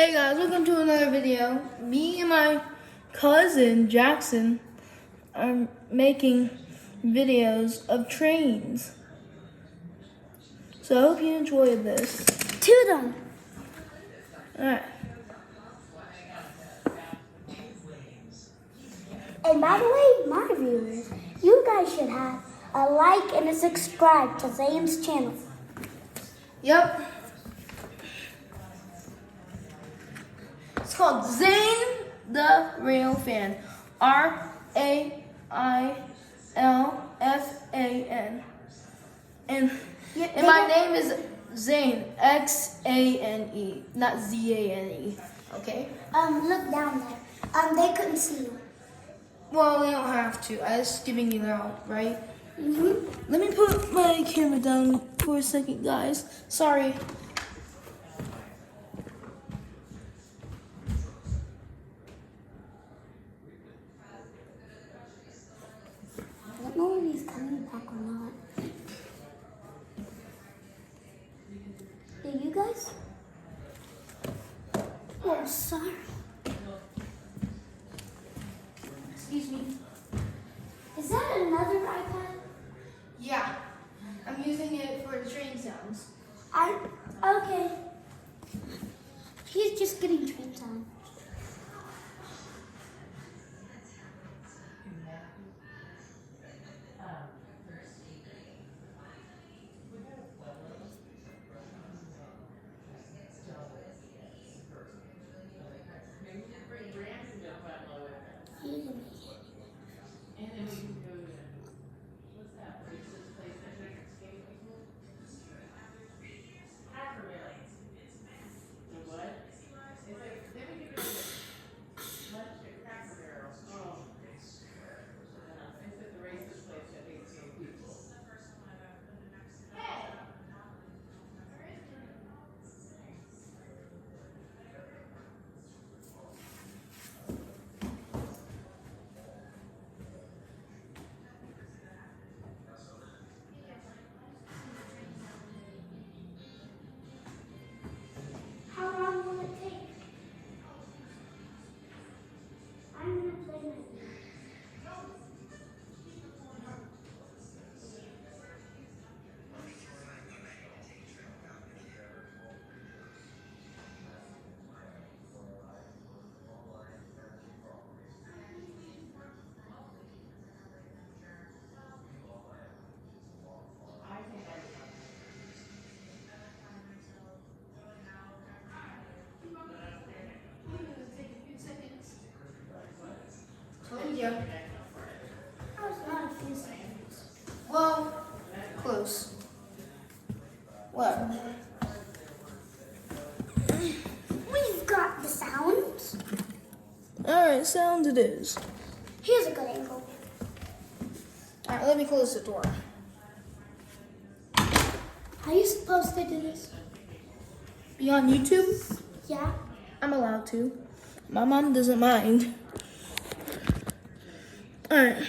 Hey guys, welcome to another video. Me and my cousin Jackson are making videos of trains. So I hope you enjoyed this. To them. Alright. And by the way, my viewers, you guys should have a like and a subscribe to Zane's channel. Yep. It's called Zane the Real Fan. RAILFAN. And my name is Zane. XANE, not ZANE. Okay? Look down there. They couldn't see you. Well, they don't have to. I was giving you out, right? Mm-hmm. Let me put my camera down for a second, guys. Sorry. I don't know if he's coming back or not. Hey, you guys? Oh, sorry. Excuse me. Is that another iPad? Yeah. I'm using it for the train sounds. Okay. He's just getting trained on. How long will it take? I'm gonna play my game. Told you. Oh, it's not a few seconds. Well, close. What? We've got the sounds. Alright, sounds it is. Here's a good angle. Alright, let me close the door. Are you supposed to do this? Be on YouTube? Yeah. I'm allowed to. My mom doesn't mind. Alright.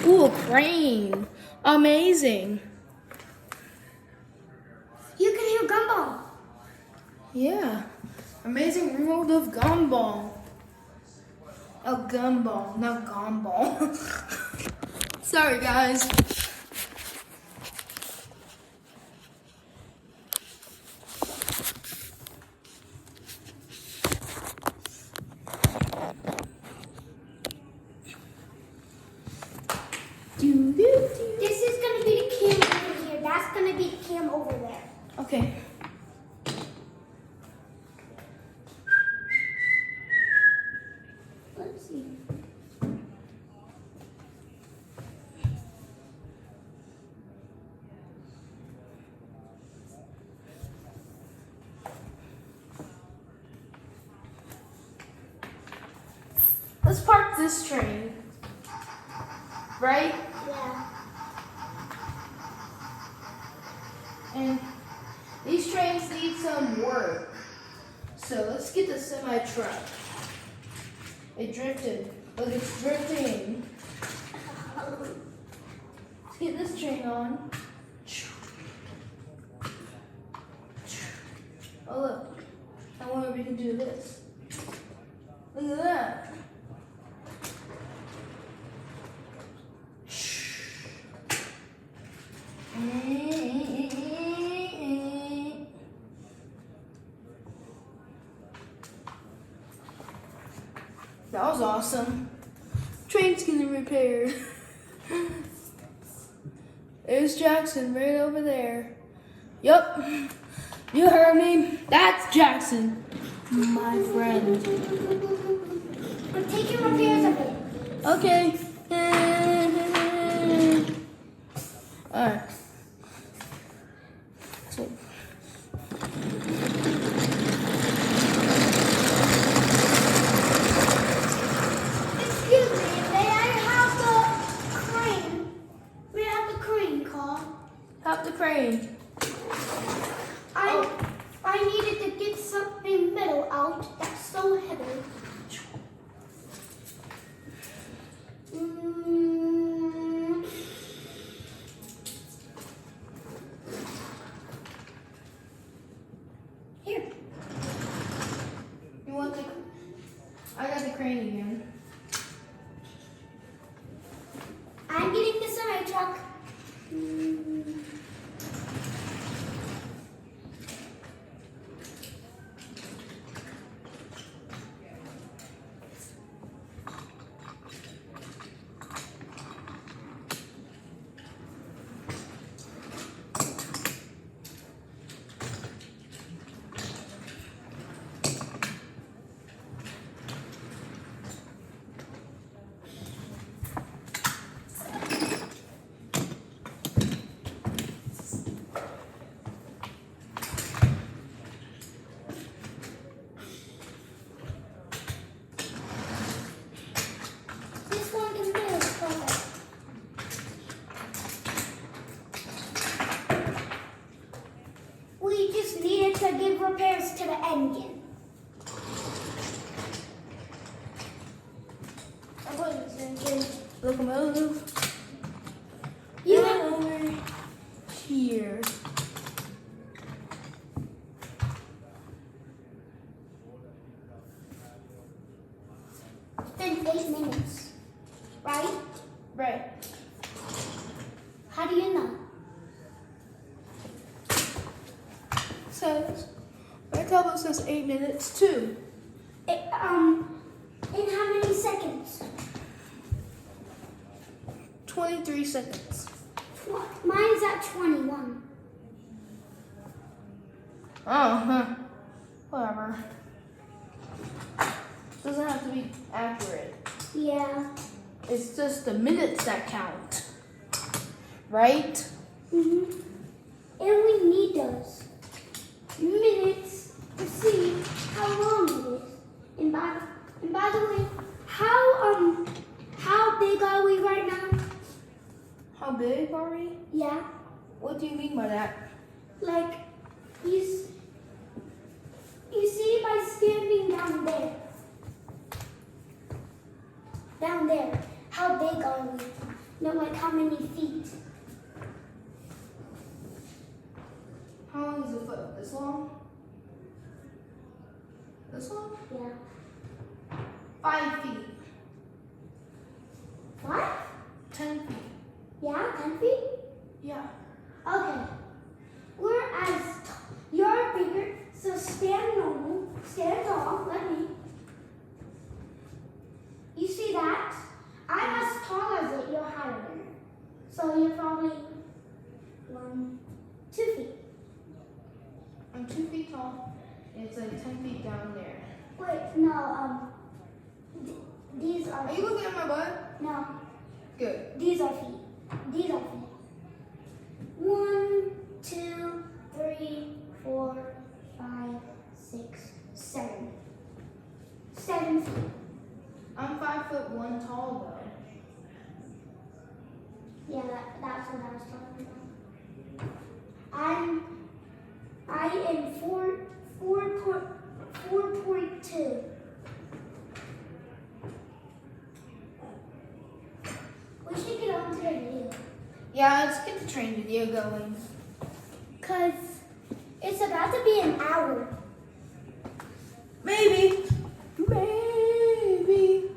Ooh, a crane. Amazing. You can hear Gumball. Yeah. Amazing world of Gumball. Oh, Gumball, not Gumball. Sorry, guys. This is gonna be the cam over here. That's gonna be the cam over there. Okay. Let's see. this train, right? Yeah. And these trains need some work. So let's get the semi truck. It drifted. Look, it's drifting. Let's get this train on. Oh look, I wonder if we can do this. Look at that. That was awesome. Train's getting repaired. There's Jackson right over there. Yup. You heard me. That's Jackson, my friend. I'm taking repairs a bit. Okay. Alright. So. Excuse me, may I have the crane? May I have the crane call? Have the crane. I needed to get something metal out that's so heavy. Here. You want the? I got the crane again. I'm getting the semi truck. This one can do it. Perfect. We just needed to give repairs to the engine. I'm putting this engine locomotive. You And over here. It's been 8 minutes, right? Right. How do you know? Says. My tablet says 8 minutes too. In how many seconds? 23 seconds. Mine's at 21. Oh, huh. Whatever. Doesn't have to be accurate. Yeah. It's just the minutes that count. Right? And we need those minutes to see how long it is. And by the way, how big are we right now? How big are we? Yeah. What do you mean by that? Like you see by standing down there. Down there. How big are we? No, like how many feet? How long is a foot? This long? This long? Yeah. 5 feet. What? 10 feet. Yeah, 10 feet? Yeah. Okay. You're bigger, so stand normal, stand tall, let me. You see that? I'm as tall as it, you're higher than it. So you're probably 2 feet. I'm 2 feet tall. And it's like 10 feet down there. Wait, no, these are Are you looking at my butt? no, Good. these are feet. These are feet. 1, 2, 3, 4, 5, 6, 7. 7 feet. I'm 5'1" in 4.2. We should get on to the video. Yeah, let's get the train video going. Because it's about to be an hour. Maybe. Maybe.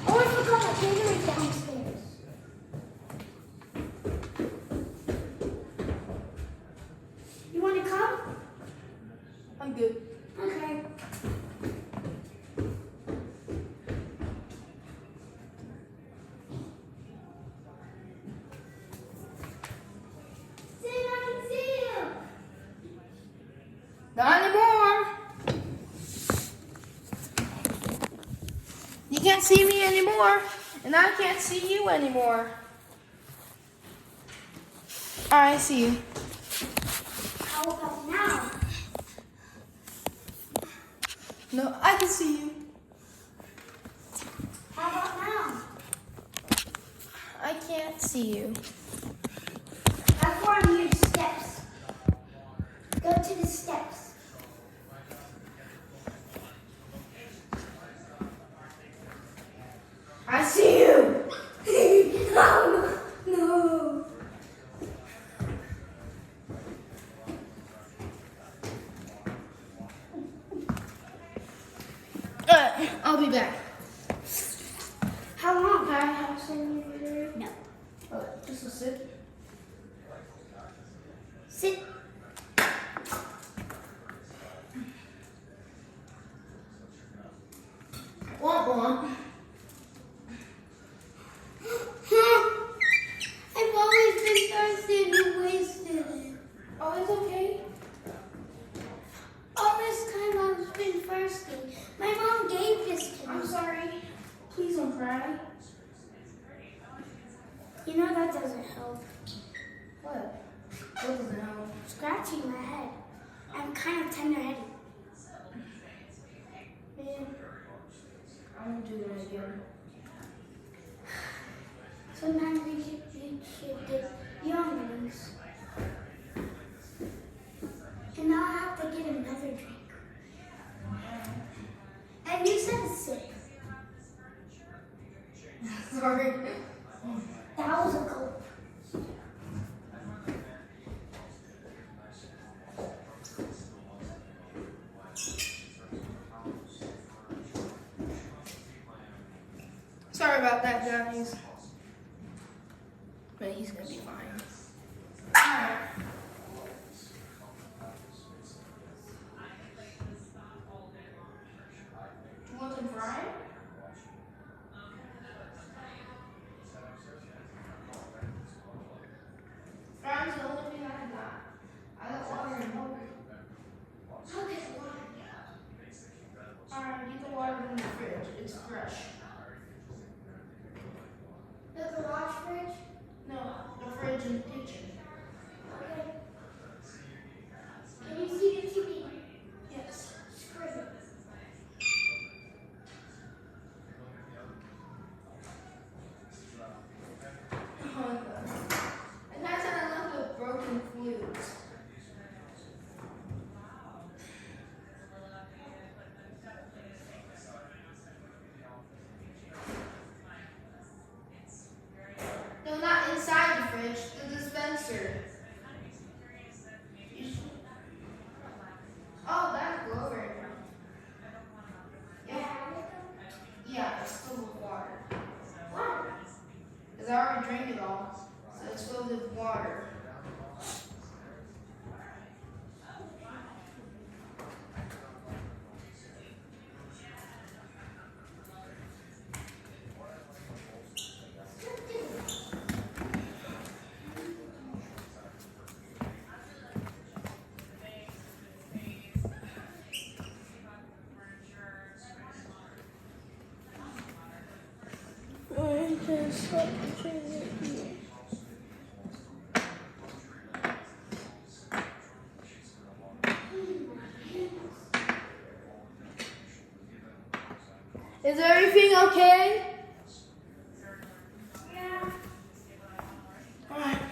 Oh, I forgot my camera is downstairs. You want to come? I'm good. Okay. Sam, I can see you. Not anymore. You can't see me anymore, and I can't see you anymore. I see you. How about now? No, I can see you. How about now? I can't see you. That's why I'm your steps. Go to the steps. I see you. No, no. I'll be back. How long? Can I have some video? No. Just a sip. Sit. Want. I've always been thirsty and you wasted it. Oh, it's okay. All this time I've been thirsty. My mom gave this to me. I'm sorry. Please don't cry. You know that doesn't help. What? What doesn't help? Scratching my head. I'm kind of tender-headed. Man, I won't do that again. Sometimes we should get younglings. And I'll have to get another drink. And you said a sip. Sorry. That was a gulp. Sorry about that, Johnny's. But he's gonna be fine. Alright. You want some fries? Fries are the only thing I got. I got water and milk. Okay, water. Alright, get the water in the fridge. It's fresh. The garage fridge? No, the fridge in the kitchen. Okay. Can you see the TV? Yes. Screen. And that's how I left with broken flutes. No, not inside the fridge, the dispenser. Oh, that's Glover. Yeah. Yeah, it's filled with water. Water. Because I already drank it all. So it's filled with water. Is everything okay? Yeah. Alright.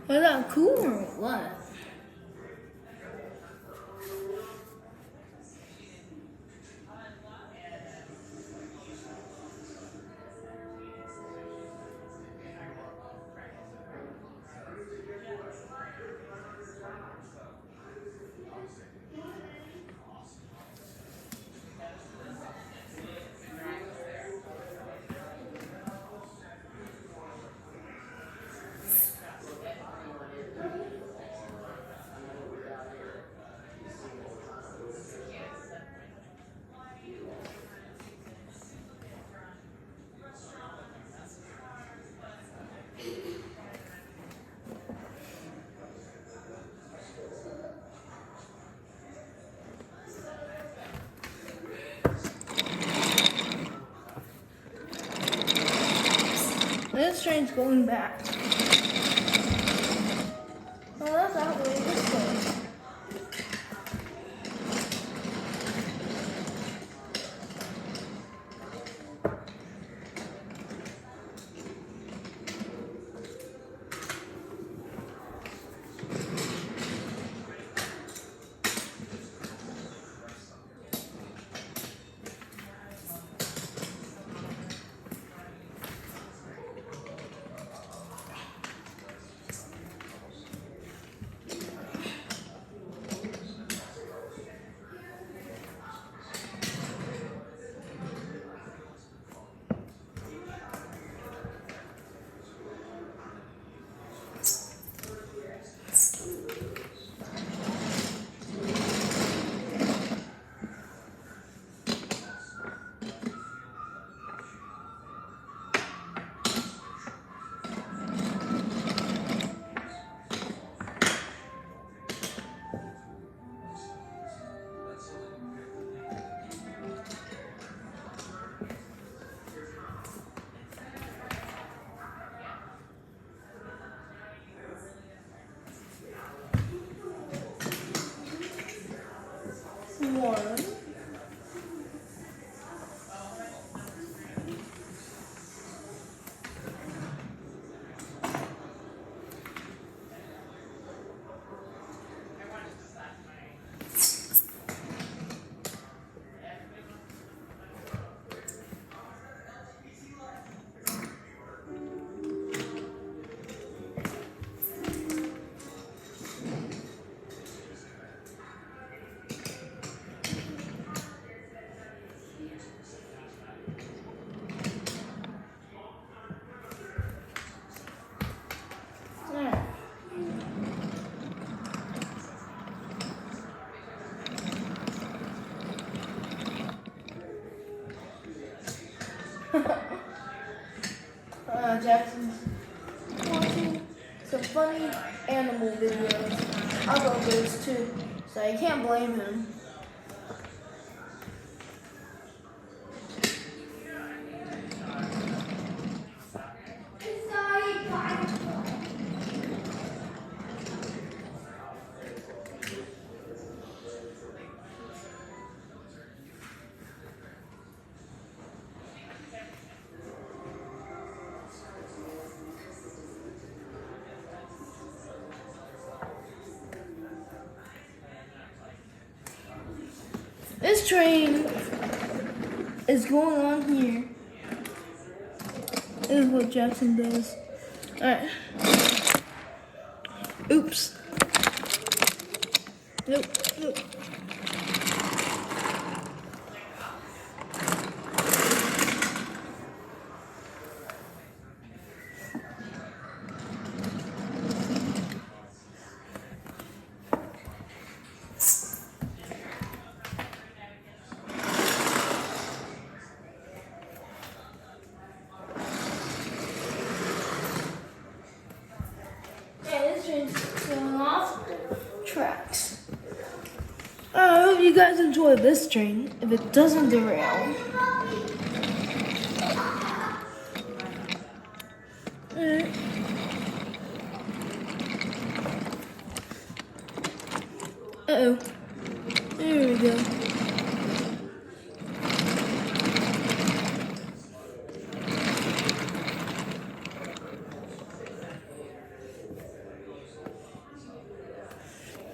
Was that cool or what? This train's going back. Oh, that's that way this way. One. Jackson's watching some funny animal videos. I love those too, so you can't blame him. This train is going on here. This is what Jackson does. Alright. Oops. Nope, nope. Going off tracks. I hope you guys enjoy this train. If it doesn't derail. Alright. Uh-oh. There we go.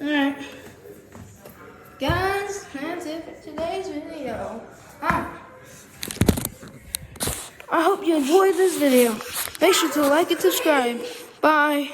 Alright. Guys, that's it for today's video. I hope you enjoyed this video. Make sure to like and subscribe. Bye.